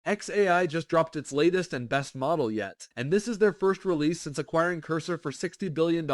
XAI just dropped its latest and best model yet, and this is their first release since acquiring Cursor for $60 billion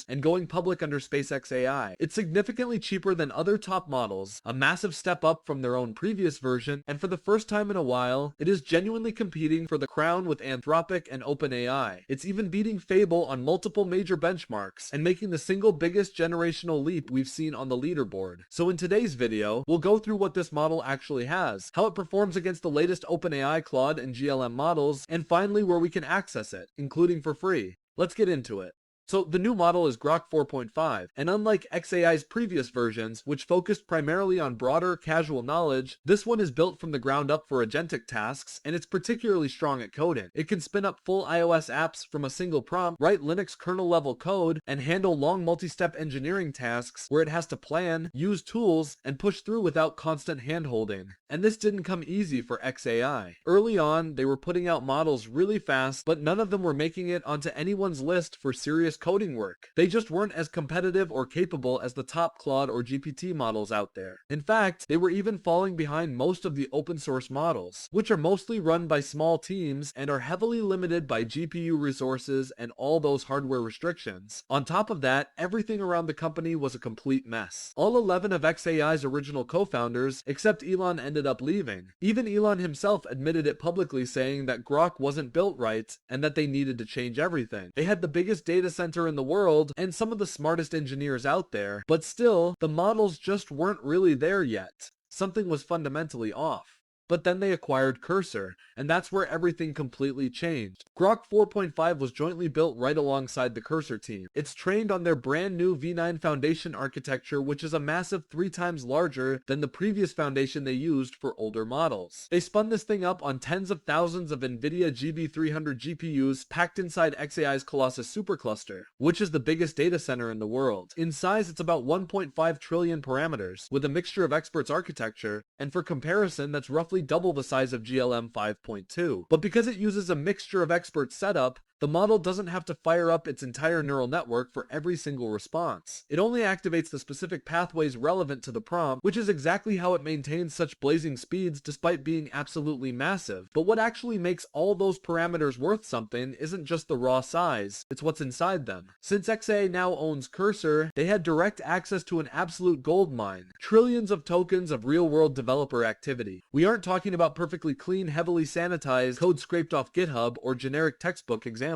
and going public under SpaceX AI. It's significantly cheaper than other top models, a massive step up from their own previous version, and for the first time in a while, it is genuinely competing for the crown with Anthropic and OpenAI. It's even beating Fable on multiple major benchmarks, and making the single biggest generational leap we've seen on the leaderboard. So in today's video, we'll go through what this model actually has, how it performs against the latest OpenAI, Claude, and GLM models, and finally where we can access it, including for free. Let's get into it. So the new model is Grok 4.5, and unlike XAI's previous versions, which focused primarily on broader, casual knowledge, this one is built from the ground up for agentic tasks, and it's particularly strong at coding. It can spin up full iOS apps from a single prompt, write Linux kernel-level code, and handle long multi-step engineering tasks where it has to plan, use tools, and push through without constant hand-holding. And this didn't come easy for XAI. Early on, they were putting out models really fast, but none of them were making it onto anyone's list for serious coding work. They just weren't as competitive or capable as the top Claude or GPT models out there. In fact, they were even falling behind most of the open source models, which are mostly run by small teams and are heavily limited by GPU resources and all those hardware restrictions. On top of that, everything around the company was a complete mess. All 11 of XAI's original co-founders, except Elon, ended up leaving. Even Elon himself admitted it publicly, saying that Grok wasn't built right and that they needed to change everything. They had the biggest data center in the world and some of the smartest engineers out there, but still, the models just weren't really there yet. Something was fundamentally off. But then they acquired Cursor, and that's where everything completely changed. Grok 4.5 was jointly built right alongside the Cursor team. It's trained on their brand new V9 foundation architecture, which is a massive 3 times larger than the previous foundation they used for older models. They spun this thing up on tens of thousands of NVIDIA GB300 GPUs packed inside XAI's Colossus supercluster, which is the biggest data center in the world. In size, it's about 1.5 trillion parameters, with a mixture of experts architecture, and for comparison, that's roughly double the size of GLM 5.2. But because it uses a mixture of expert setup, the model doesn't have to fire up its entire neural network for every single response. It only activates the specific pathways relevant to the prompt, which is exactly how it maintains such blazing speeds despite being absolutely massive. But what actually makes all those parameters worth something isn't just the raw size, it's what's inside them. Since XAI now owns Cursor, they had direct access to an absolute goldmine. Trillions of tokens of real-world developer activity. We aren't talking about perfectly clean, heavily sanitized code scraped off GitHub or generic textbook examples.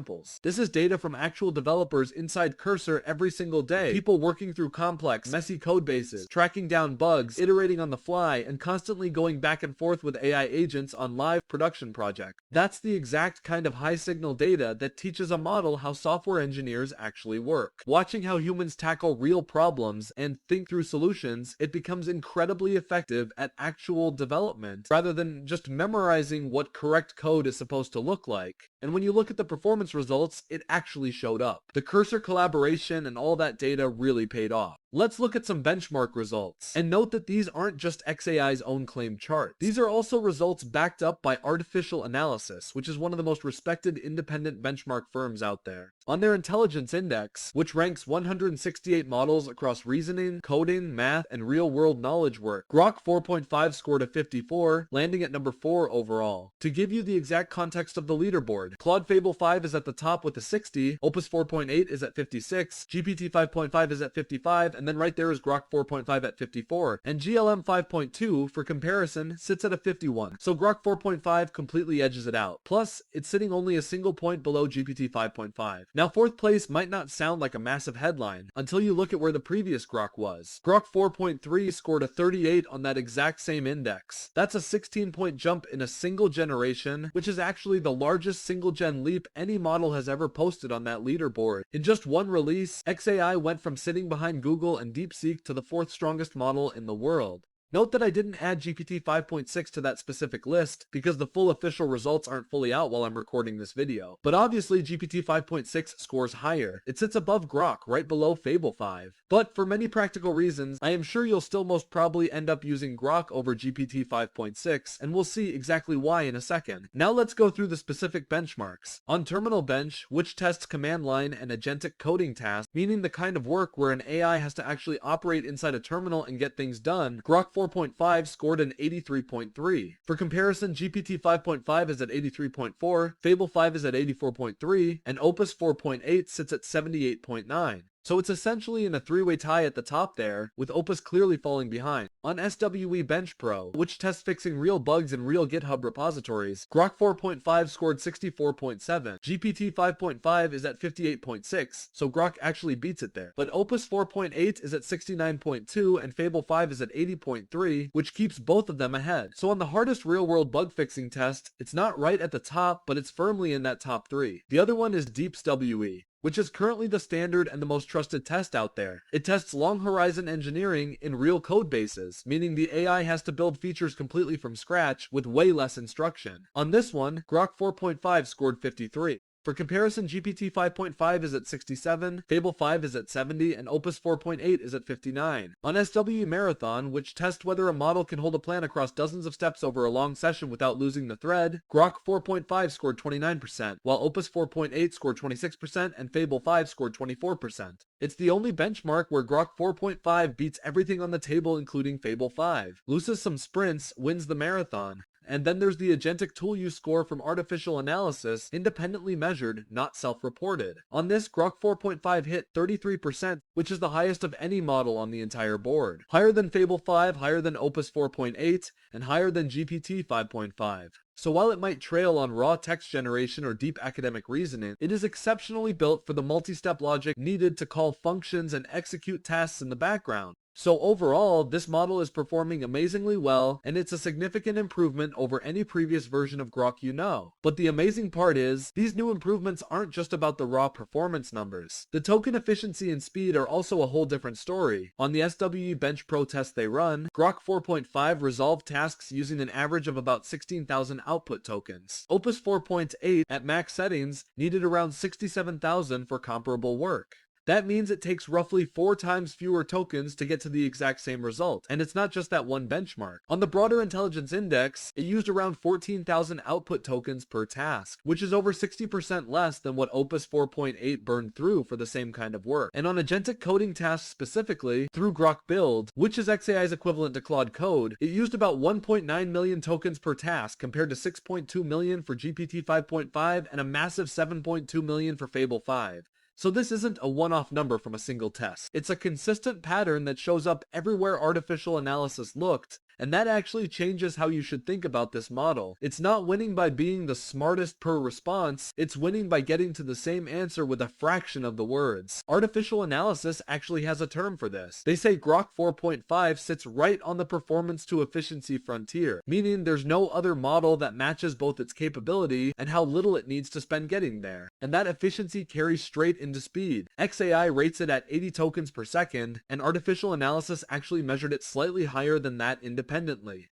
This is data from actual developers inside Cursor every single day. People working through complex, messy code bases, tracking down bugs, iterating on the fly, and constantly going back and forth with AI agents on live production projects. That's the exact kind of high-signal data that teaches a model how software engineers actually work. Watching how humans tackle real problems and think through solutions, it becomes incredibly effective at actual development, rather than just memorizing what correct code is supposed to look like. And when you look at the performance results, it actually showed up. The Cursor collaboration and all that data really paid off. Let's look at some benchmark results. And note that these aren't just XAI's own claimed charts. These are also results backed up by Artificial Analysis, which is one of the most respected independent benchmark firms out there. On their intelligence index, which ranks 168 models across reasoning, coding, math, and real-world knowledge work, Grok 4.5 scored a 54, landing at number 4 overall. To give you the exact context of the leaderboard, Claude Fable 5 is at the top with a 60, Opus 4.8 is at 56, GPT 5.5 is at 55, and then right there is Grok 4.5 at 54, and GLM 5.2, for comparison, sits at a 51. So Grok 4.5 completely edges it out. Plus, it's sitting only a single point below GPT 5.5. Now, 4th place might not sound like a massive headline until you look at where the previous Grok was. Grok 4.3 scored a 38 on that exact same index. That's a 16-point jump in a single generation, which is actually the largest single-gen leap any model has ever posted on that leaderboard. In just one release, XAI went from sitting behind Google and DeepSeek to the 4th strongest model in the world. Note that I didn't add GPT 5.6 to that specific list because the full official results aren't fully out while I'm recording this video. But obviously GPT 5.6 scores higher. It sits above Grok, right below Fable 5. But for many practical reasons, I am sure you'll still most probably end up using Grok over GPT 5.6, and we'll see exactly why in a second. Now let's go through the specific benchmarks. On Terminal Bench, which tests command line and agentic coding tasks, meaning the kind of work where an AI has to actually operate inside a terminal and get things done, Grok 4.5 scored an 83.3. For comparison, GPT 5.5 is at 83.4, Fable 5 is at 84.3, and Opus 4.8 sits at 78.9. So it's essentially in a three-way tie at the top there, with Opus clearly falling behind. On SWE Bench Pro, which tests fixing real bugs in real GitHub repositories, Grok 4.5 scored 64.7, GPT 5.5 is at 58.6, so Grok actually beats it there. But Opus 4.8 is at 69.2 and Fable 5 is at 80.3, which keeps both of them ahead. So on the hardest real-world bug fixing test, it's not right at the top, but it's firmly in that top 3. The other one is DeepsWE, which is currently the standard and the most trusted test out there. It tests long horizon engineering in real code bases, meaning the AI has to build features completely from scratch with way less instruction. On this one, Grok 4.5 scored 53. For comparison, GPT 5.5 is at 67, Fable 5 is at 70, and Opus 4.8 is at 59. On SW Marathon, which tests whether a model can hold a plan across dozens of steps over a long session without losing the thread, Grok 4.5 scored 29%, while Opus 4.8 scored 26%, and Fable 5 scored 24%. It's the only benchmark where Grok 4.5 beats everything on the table including Fable 5, loses some sprints, wins the marathon. And then there's the agentic tool use score from artificial analysis, independently measured, not self-reported. On this, Grok 4.5 hit 33%, which is the highest of any model on the entire board. Higher than Fable 5, higher than Opus 4.8, and higher than GPT 5.5. So while it might trail on raw text generation or deep academic reasoning, it is exceptionally built for the multi-step logic needed to call functions and execute tasks in the background. So overall, this model is performing amazingly well, and it's a significant improvement over any previous version of Grok you know. But the amazing part is, these new improvements aren't just about the raw performance numbers. The token efficiency and speed are also a whole different story. On the SWE Bench Pro test they run, Grok 4.5 resolved tasks using an average of about 16,000 output tokens. Opus 4.8 at max settings needed around 67,000 for comparable work. That means it takes roughly 4 times fewer tokens to get to the exact same result. And it's not just that one benchmark. On the broader intelligence index, it used around 14,000 output tokens per task, which is over 60% less than what Opus 4.8 burned through for the same kind of work. And on agentic coding tasks specifically, through Grok Build, which is XAI's equivalent to Claude Code, it used about 1.9 million tokens per task compared to 6.2 million for GPT 5.5 and a massive 7.2 million for Fable 5. So this isn't a one-off number from a single test. It's a consistent pattern that shows up everywhere artificial analysis looked, and that actually changes how you should think about this model. It's not winning by being the smartest per response, it's winning by getting to the same answer with a fraction of the words. Artificial analysis actually has a term for this. They say Grok 4.5 sits right on the performance to efficiency frontier, meaning there's no other model that matches both its capability and how little it needs to spend getting there. And that efficiency carries straight into speed. XAI rates it at 80 tokens per second, and artificial analysis actually measured it slightly higher than that independently.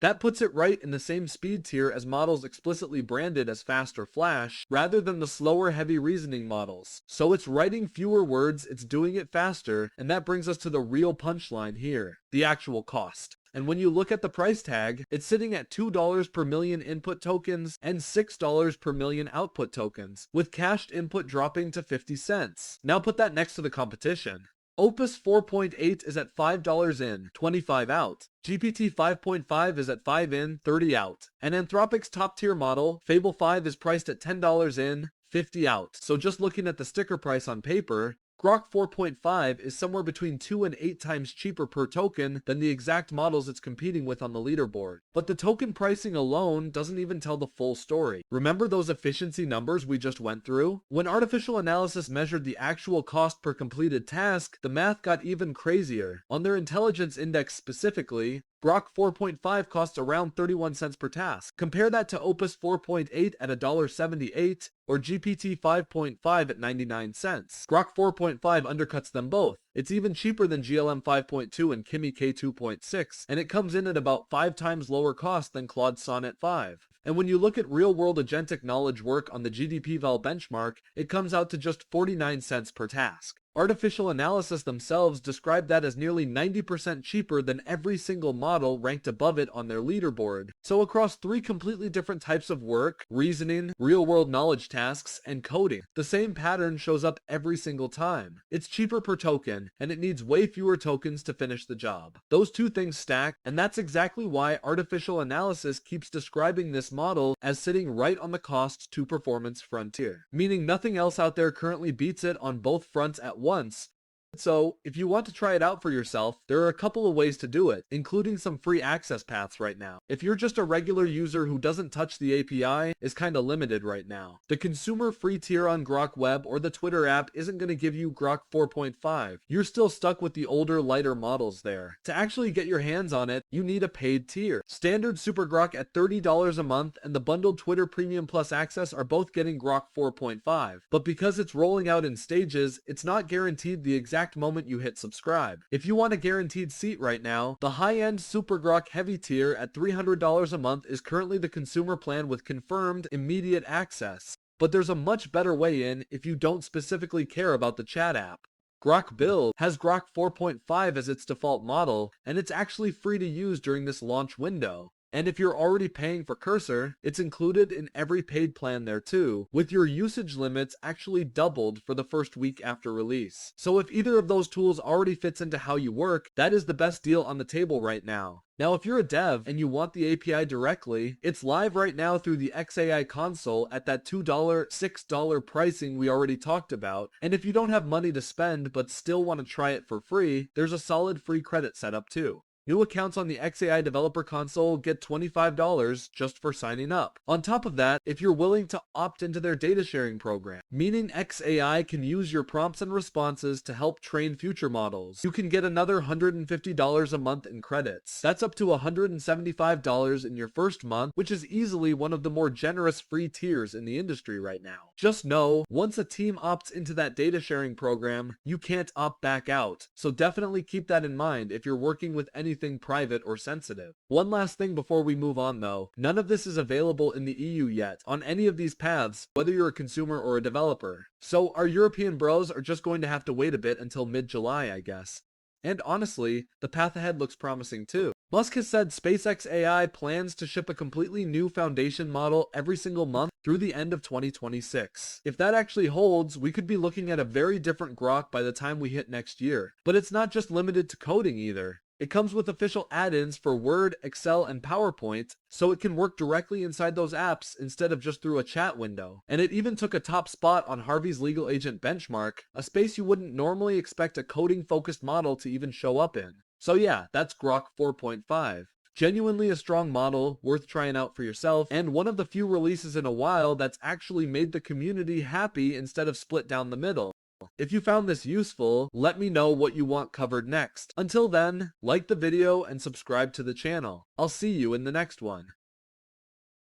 That puts it right in the same speed tier as models explicitly branded as fast or flash, rather than the slower heavy reasoning models. So it's writing fewer words, it's doing it faster, and that brings us to the real punchline here, the actual cost. And when you look at the price tag, it's sitting at $2 per million input tokens and $6 per million output tokens, with cached input dropping to 50 cents. Now put that next to the competition. Opus 4.8 is at $5 in, 25 out. GPT 5.5 is at 5 in, 30 out. And Anthropic's top tier model, Fable 5, is priced at $10 in, 50 out. So just looking at the sticker price on paper, Grok 4.5 is somewhere between 2 and 8 times cheaper per token than the exact models it's competing with on the leaderboard. But the token pricing alone doesn't even tell the full story. Remember those efficiency numbers we just went through? When artificial analysis measured the actual cost per completed task, the math got even crazier. On their intelligence index specifically, Grok 4.5 costs around 31 cents per task. Compare that to Opus 4.8 at $1.78 or GPT 5.5 at 99 cents. Grok 4.5 undercuts them both. It's even cheaper than GLM 5.2 and Kimi K2.6, and it comes in at about 5 times lower cost than Claude Sonnet 5. And when you look at real-world agentic knowledge work on the GDPval benchmark, it comes out to just 49 cents per task. Artificial Analysis themselves describe that as nearly 90% cheaper than every single model ranked above it on their leaderboard. So across 3 completely different types of work, reasoning, real-world knowledge tasks, and coding, the same pattern shows up every single time. It's cheaper per token, and it needs way fewer tokens to finish the job. Those 2 things stack, and that's exactly why Artificial Analysis keeps describing this model as sitting right on the cost to performance frontier, meaning nothing else out there currently beats it on both fronts at once. So, if you want to try it out for yourself, there are a couple of ways to do it, including some free access paths right now. If you're just a regular user who doesn't touch the API, is kinda limited right now. The consumer free tier on Grok Web or the Twitter app isn't gonna give you Grok 4.5. You're still stuck with the older, lighter models there. To actually get your hands on it, you need a paid tier. Standard Super Grok at $30 a month and the bundled Twitter Premium Plus access are both getting Grok 4.5. But because it's rolling out in stages, it's not guaranteed the exact moment you hit subscribe. If you want a guaranteed seat right now, the high-end Super Grok Heavy tier at $300 a month is currently the consumer plan with confirmed immediate access. But there's a much better way in if you don't specifically care about the chat app. Grok Build has Grok 4.5 as its default model, and it's actually free to use during this launch window. And if you're already paying for Cursor, it's included in every paid plan there too, with your usage limits actually doubled for the first week after release. So if either of those tools already fits into how you work, that is the best deal on the table right now. Now, if you're a dev and you want the API directly, it's live right now through the XAI console at that $2, $6 pricing we already talked about. And if you don't have money to spend but still want to try it for free, there's a solid free credit setup too. New accounts on the XAI Developer Console get $25 just for signing up. On top of that, if you're willing to opt into their data sharing program, meaning XAI can use your prompts and responses to help train future models, you can get another $150 a month in credits. That's up to $175 in your first month, which is easily one of the more generous free tiers in the industry right now. Just know, once a team opts into that data sharing program, you can't opt back out. So definitely keep that in mind if you're working with anything private or sensitive. One last thing before we move on though, none of this is available in the EU yet on any of these paths, whether you're a consumer or a developer. So our European bros are just going to have to wait a bit until mid-July, I guess. And honestly, the path ahead looks promising too. Musk has said SpaceX AI plans to ship a completely new foundation model every single month through the end of 2026. If that actually holds, we could be looking at a very different Grok by the time we hit next year. But it's not just limited to coding either. It comes with official add-ins for Word, Excel, and PowerPoint, so it can work directly inside those apps instead of just through a chat window. And it even took a top spot on Harvey's Legal Agent benchmark, a space you wouldn't normally expect a coding-focused model to even show up in. So yeah, that's Grok 4.5. Genuinely a strong model, worth trying out for yourself, and one of the few releases in a while that's actually made the community happy instead of split down the middle. If you found this useful, let me know what you want covered next. Until then, like the video and subscribe to the channel. I'll see you in the next one.